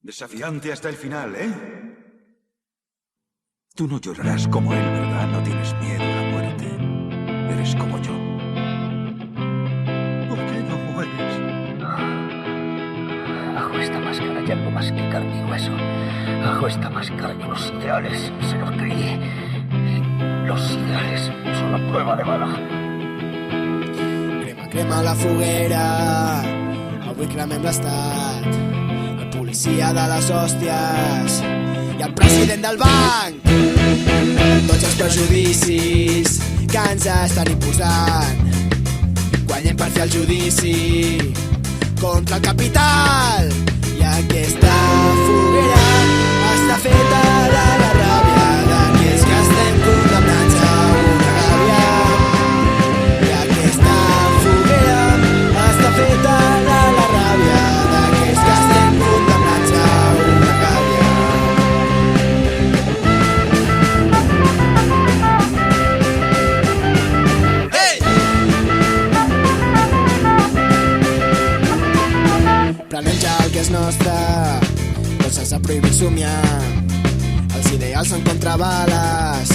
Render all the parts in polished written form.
Desafiante hasta el final, ¿eh? Tú no llorarás como él, ¿verdad? No tienes miedo a la muerte. Eres como yo. ¿Por qué no mueres? Bajo esta máscara hay algo más que carne y hueso. Bajo esta máscara hay unos ideales. Se los creí. Los ideales son la prueba de bala. Crema, crema a la foguera. Avui cremem l'estat. El policia de les hòsties i el president del banc. Tots els prejudicis que ens estan imposant. Guanyem per fer el judici contra el capital. I aquesta foguera està feta de la ràbia d'aquells que estem condemnats a una gàbia. I aquesta foguera està feta de la ràbia d'aquells que estem condemnats a una gàbia. Prenem ja el que és nostre, no se'ls ha prohibit somiar. Els ideals són contrabales,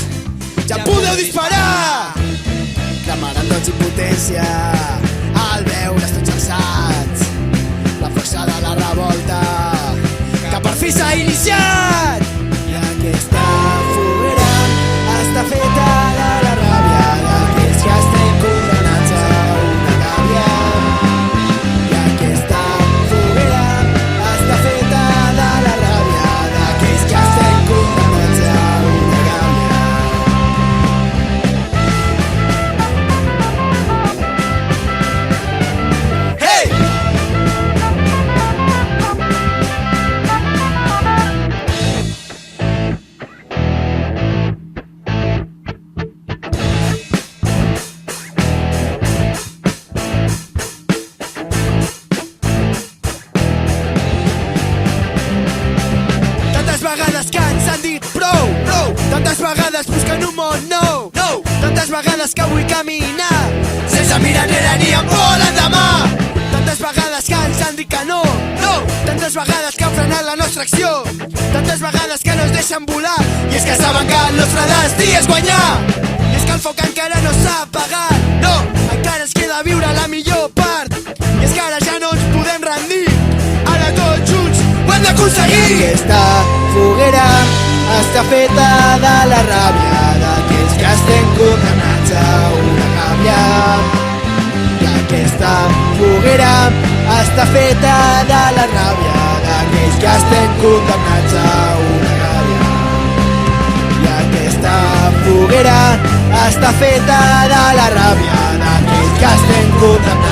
ja podeu disparar! Cremaran tots impotència al veure's tots alçats. La força de la revolta que per fi s'ha iniciat. I aquesta foguera està feta de la ràbia d'aquells que estem condemnats a una gàbia. I aquesta foguera està feta de la ràbia d'aquells que estem condemnats a una gàbia. Hey! Tantes vegades que ens han dit prou, prou. Tantes vegades buscant un món nou, nou. Tantes vegades que vull caminar sense mirar enrere ni amb por l'endemà. Tantes vegades que ens han dit que no, no. Tantes vegades que han frenat la nostra acció. Tantes vegades que no es deixen volar. I és que saben que el nostre destí és guanyar. I és que el foc encara no s'ha apagat, no. Encara ens queda viure la millor part. I és que ara ja no ens podem rendir. Ara tots junts ho hem d'aconseguir. Aquesta foguera està feta de la ràbia d'aquells que estem condemnats a una gàbia. I aquesta foguera està feta de la ràbia d'aquells que estem condemnats a una gàbia. I aquesta foguera està feta de la ràbia d'aquells que estem condemnats